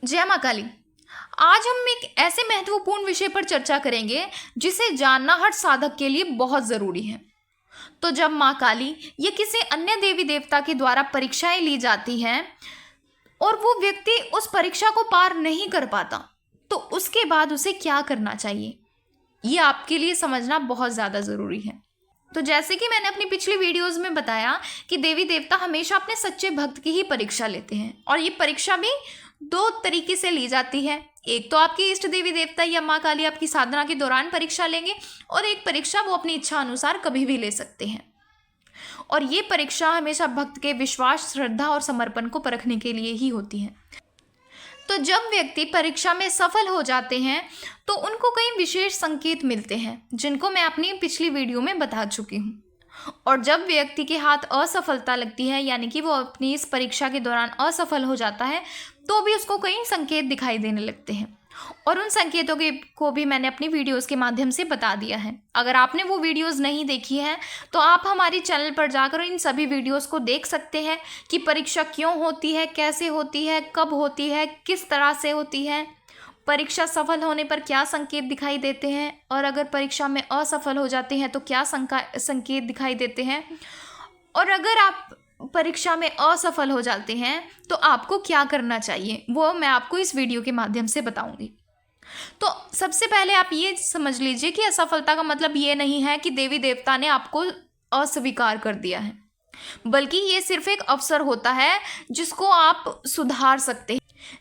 जय माँ काली। आज हम एक ऐसे महत्वपूर्ण विषय पर चर्चा करेंगे जिसे जानना हर साधक के लिए बहुत जरूरी है। तो जब माँ काली या किसी अन्य देवी देवता के द्वारा परीक्षाएं ली जाती हैं और वो व्यक्ति उस परीक्षा को पार नहीं कर पाता, तो उसके बाद उसे क्या करना चाहिए, ये आपके लिए समझना बहुत ज़्यादा ज़रूरी है। तो जैसे कि मैंने अपनी पिछली वीडियोस में बताया कि देवी देवता हमेशा अपने सच्चे भक्त की ही परीक्षा लेते हैं, और ये परीक्षा भी दो तरीके से ली जाती है। एक तो आपकी इष्ट देवी देवता या माँ काली आपकी साधना के दौरान परीक्षा लेंगे, और एक परीक्षा वो अपनी इच्छा अनुसार कभी भी ले सकते हैं। और ये परीक्षा हमेशा भक्त के विश्वास, श्रद्धा और समर्पण को परखने के लिए ही होती है। तो जब व्यक्ति परीक्षा में सफल हो जाते हैं तो उनको कई विशेष संकेत मिलते हैं, जिनको मैं अपनी पिछली वीडियो में बता चुकी हूँ। और जब व्यक्ति के हाथ असफलता लगती है, यानी कि वो अपनी इस परीक्षा के दौरान असफल हो जाता है, तो भी उसको कई संकेत दिखाई देने लगते हैं। और उन संकेतों को भी मैंने अपनी वीडियोस के माध्यम से बता दिया है। अगर आपने वो वीडियोस नहीं देखी है तो आप हमारे चैनल पर जाकर इन सभी वीडियोस को देख सकते हैं कि परीक्षा क्यों होती है, कैसे होती है, कब होती है, किस तरह से होती है, परीक्षा सफल होने पर क्या संकेत दिखाई देते हैं, और अगर परीक्षा में असफल हो जाते हैं तो क्या संकेत दिखाई देते हैं, और अगर आप परीक्षा में असफल हो जाते हैं तो आपको क्या करना चाहिए, वो मैं आपको इस वीडियो के माध्यम से बताऊंगी। तो सबसे पहले आप ये समझ लीजिए कि असफलता का मतलब ये नहीं है कि देवी देवता ने आपको अस्वीकार कर दिया है, बल्कि ये सिर्फ एक अवसर होता है जिसको आप सुधार सकते हैं।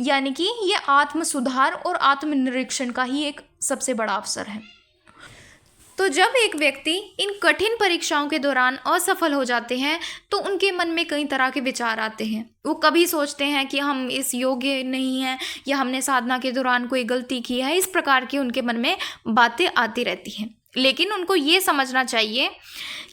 यानी कि ये आत्म सुधार और आत्मनिरीक्षण का ही एक सबसे बड़ा अवसर है। तो जब एक व्यक्ति इन कठिन परीक्षाओं के दौरान असफल हो जाते हैं तो उनके मन में कई तरह के विचार आते हैं। वो कभी सोचते हैं कि हम इस योग्य नहीं हैं, या हमने साधना के दौरान कोई गलती की है। इस प्रकार की उनके मन में बातें आती रहती हैं। लेकिन उनको ये समझना चाहिए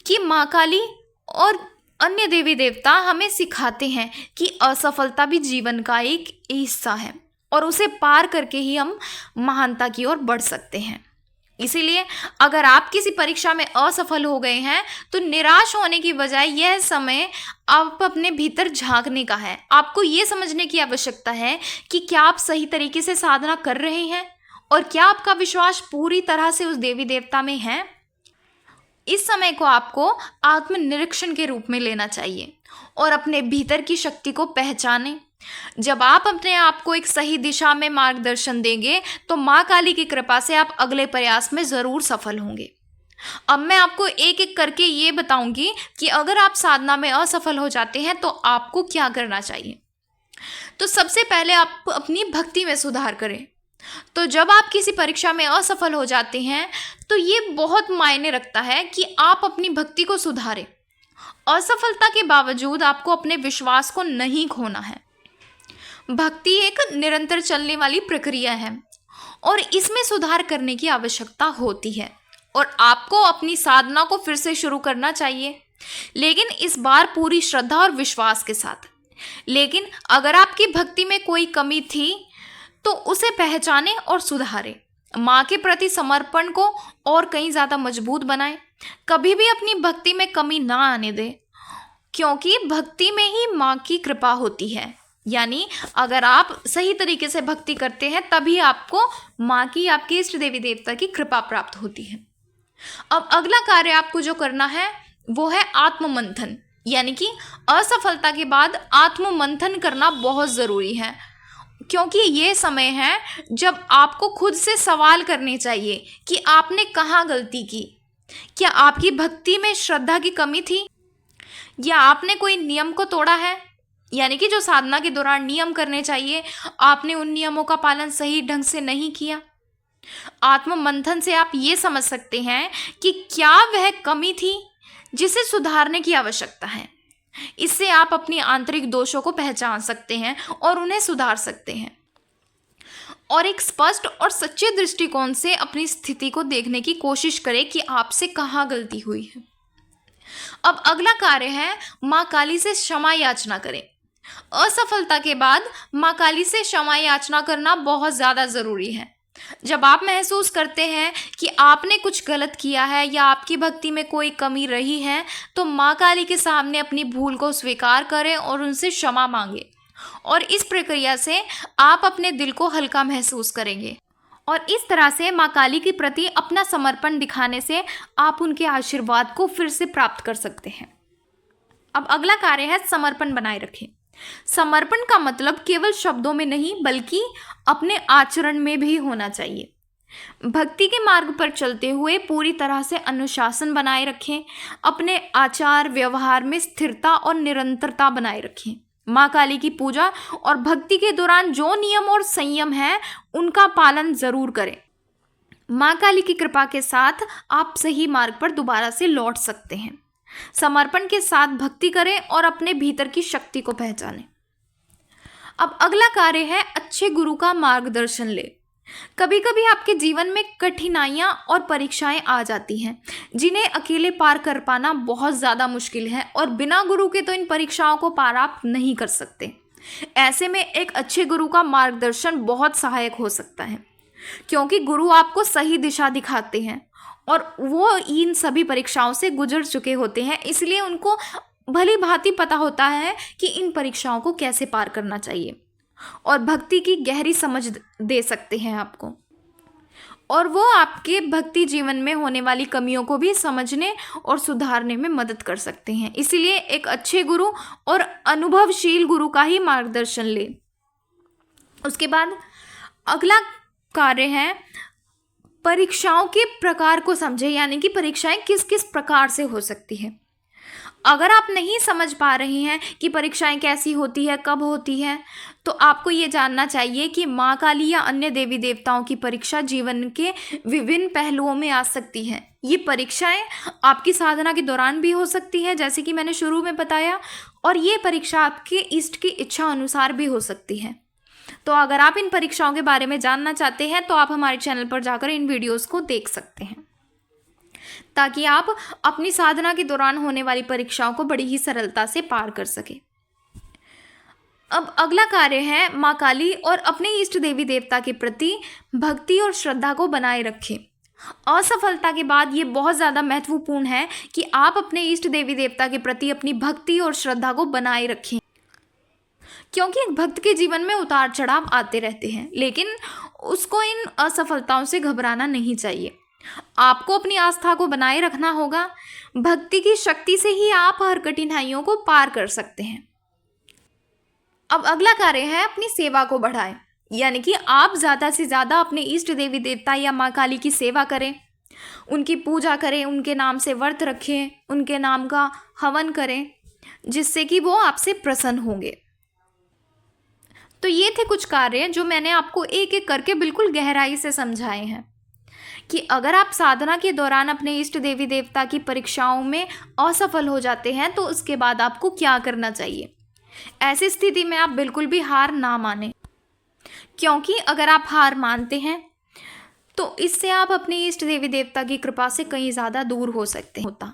कि माँ काली और अन्य देवी देवता हमें सिखाते हैं कि असफलता भी जीवन का एक हिस्सा है, और उसे पार करके ही हम महानता की ओर बढ़ सकते हैं। इसीलिए अगर आप किसी परीक्षा में असफल हो गए हैं तो निराश होने की बजाय यह समय आप अपने भीतर झांकने का है। आपको ये समझने की आवश्यकता है कि क्या आप सही तरीके से साधना कर रहे हैं, और क्या आपका विश्वास पूरी तरह से उस देवी देवता में है। इस समय को आपको आत्मनिरीक्षण के रूप में लेना चाहिए और अपने भीतर की शक्ति को पहचानें। जब आप अपने आप को एक सही दिशा में मार्गदर्शन देंगे तो माँ काली की कृपा से आप अगले प्रयास में ज़रूर सफल होंगे। अब मैं आपको एक एक करके ये बताऊंगी कि अगर आप साधना में असफल हो जाते हैं तो आपको क्या करना चाहिए। तो सबसे पहले आप अपनी भक्ति में सुधार करें। तो जब आप किसी परीक्षा में असफल हो जाते हैं तो ये बहुत मायने रखता है कि आप अपनी भक्ति को सुधारें। असफलता के बावजूद आपको अपने विश्वास को नहीं खोना है। भक्ति एक निरंतर चलने वाली प्रक्रिया है और इसमें सुधार करने की आवश्यकता होती है, और आपको अपनी साधना को फिर से शुरू करना चाहिए, लेकिन इस बार पूरी श्रद्धा और विश्वास के साथ। लेकिन अगर आपकी भक्ति में कोई कमी थी तो उसे पहचानें और सुधारें। माँ के प्रति समर्पण को और कहीं ज़्यादा मजबूत बनाएं। कभी भी अपनी भक्ति में कमी ना आने दें, क्योंकि भक्ति में ही माँ की कृपा होती है। यानी अगर आप सही तरीके से भक्ति करते हैं तभी आपको माँ की, आपकी इष्ट देवी देवता की कृपा प्राप्त होती है। अब अगला कार्य आपको जो करना है वो है आत्ममंथन। यानी कि असफलता के बाद आत्ममंथन करना बहुत ज़रूरी है, क्योंकि ये समय है जब आपको खुद से सवाल करने चाहिए कि आपने कहाँ गलती की। क्या आपकी भक्ति में श्रद्धा की कमी थी, या आपने कोई नियम को तोड़ा है। यानी कि जो साधना के दौरान नियम करने चाहिए आपने उन नियमों का पालन सही ढंग से नहीं किया। आत्ममंथन से आप ये समझ सकते हैं कि क्या वह कमी थी जिसे सुधारने की आवश्यकता है। इससे आप अपनी आंतरिक दोषों को पहचान सकते हैं और उन्हें सुधार सकते हैं, और एक स्पष्ट और सच्चे दृष्टिकोण से अपनी स्थिति को देखने की कोशिश करें कि आपसे कहाँ गलती हुई है। अब अगला कार्य है माँ काली से क्षमा याचना करें। असफलता के बाद माँ काली से क्षमा याचना करना बहुत ज़्यादा ज़रूरी है। जब आप महसूस करते हैं कि आपने कुछ गलत किया है या आपकी भक्ति में कोई कमी रही है तो माँ काली के सामने अपनी भूल को स्वीकार करें और उनसे क्षमा मांगें। और इस प्रक्रिया से आप अपने दिल को हल्का महसूस करेंगे और इस तरह से माँ काली के प्रति अपना समर्पण दिखाने से आप उनके आशीर्वाद को फिर से प्राप्त कर सकते हैं। अब अगला कार्य है समर्पण बनाए रखें। समर्पण का मतलब केवल शब्दों में नहीं बल्कि अपने आचरण में भी होना चाहिए। भक्ति के मार्ग पर चलते हुए पूरी तरह से अनुशासन बनाए रखें। अपने आचार व्यवहार में स्थिरता और निरंतरता बनाए रखें। माँ काली की पूजा और भक्ति के दौरान जो नियम और संयम है उनका पालन जरूर करें। माँ काली की कृपा के साथ आप सही मार्ग पर दोबारा से लौट सकते हैं। समर्पण के साथ भक्ति करें और अपने भीतर की शक्ति को पहचानें। अब अगला कार्य है अच्छे गुरु का मार्गदर्शन ले। कभी कभी आपके जीवन में कठिनाइयां और परीक्षाएं आ जाती हैं जिन्हें अकेले पार कर पाना बहुत ज़्यादा मुश्किल है और बिना गुरु के तो इन परीक्षाओं को पार आप नहीं कर सकते। ऐसे में एक अच्छे गुरु का मार्गदर्शन बहुत सहायक हो सकता है क्योंकि गुरु आपको सही दिशा दिखाते हैं और वो इन सभी परीक्षाओं से गुजर चुके होते हैं, इसलिए उनको भली भांति पता होता है कि इन परीक्षाओं को कैसे पार करना चाहिए और भक्ति की गहरी समझ दे सकते हैं आपको और वो आपके भक्ति जीवन में होने वाली कमियों को भी समझने और सुधारने में मदद कर सकते हैं। इसीलिए एक अच्छे गुरु और अनुभवशील गुरु का ही मार्गदर्शन ले। उसके बाद अगला कार्य है परीक्षाओं के प्रकार को समझे, यानी कि परीक्षाएं किस किस प्रकार से हो सकती है। अगर आप नहीं समझ पा रहे हैं कि परीक्षाएं कैसी होती है, कब होती है, तो आपको ये जानना चाहिए कि माँ काली या अन्य देवी देवताओं की परीक्षा जीवन के विभिन्न पहलुओं में आ सकती है। ये परीक्षाएं आपकी साधना के दौरान भी हो सकती है, जैसे कि मैंने शुरू में बताया, और ये परीक्षा आपके इष्ट की इच्छा अनुसार भी हो सकती है। तो अगर आप इन परीक्षाओं के बारे में जानना चाहते हैं तो आप हमारे चैनल पर जाकर इन वीडियोज़ को देख सकते हैं ताकि आप अपनी साधना के दौरान होने वाली परीक्षाओं को बड़ी ही सरलता से पार कर सके। अब अगला कार्य है माँ काली और अपने इष्ट देवी देवता के प्रति भक्ति और श्रद्धा को बनाए रखें। असफलता के बाद ये बहुत ज़्यादा महत्वपूर्ण है कि आप अपने इष्ट देवी देवता के प्रति अपनी भक्ति और श्रद्धा को बनाए रखें, क्योंकि एक भक्त के जीवन में उतार चढ़ाव आते रहते हैं, लेकिन उसको इन असफलताओं से घबराना नहीं चाहिए। आपको अपनी आस्था को बनाए रखना होगा। भक्ति की शक्ति से ही आप हर कठिनाइयों को पार कर सकते हैं। अब अगला कार्य है अपनी सेवा को बढ़ाएं, यानी कि आप ज़्यादा से ज़्यादा अपने इष्ट देवी देवता या माँ काली की सेवा करें, उनकी पूजा करें, उनके नाम से व्रत रखें, उनके नाम का हवन करें, जिससे कि वो आपसे प्रसन्न होंगे। तो ये थे कुछ कार्य जो मैंने आपको एक एक करके बिल्कुल गहराई से समझाए हैं कि अगर आप साधना के दौरान अपने इष्ट देवी देवता की परीक्षाओं में असफल हो जाते हैं तो उसके बाद आपको क्या करना चाहिए। ऐसी स्थिति में आप बिल्कुल भी हार ना मानें, क्योंकि अगर आप हार मानते हैं तो इससे आप अपने इष्ट देवी देवता की कृपा से कहीं ज़्यादा दूर हो सकते हैं।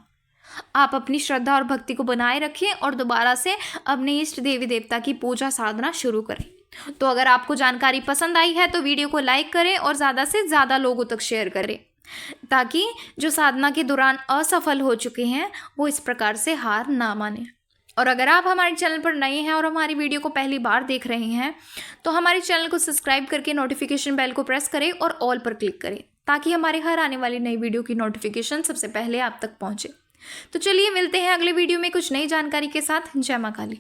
आप अपनी श्रद्धा और भक्ति को बनाए रखें और दोबारा से अपने इष्ट देवी देवता की पूजा साधना शुरू करें। तो अगर आपको जानकारी पसंद आई है तो वीडियो को लाइक करें और ज़्यादा से ज़्यादा लोगों तक शेयर करें, ताकि जो साधना के दौरान असफल हो चुके हैं वो इस प्रकार से हार ना माने। और अगर आप हमारे चैनल पर नए हैं और हमारी वीडियो को पहली बार देख रहे हैं तो हमारे चैनल को सब्सक्राइब करके नोटिफिकेशन बेल को प्रेस करें और ऑल पर क्लिक करें, ताकि हमारे हर आने वाली नई वीडियो की नोटिफिकेशन सबसे पहले आप तक पहुँचे। तो चलिए मिलते हैं अगले वीडियो में कुछ नई जानकारी के साथ। जय माँ काली।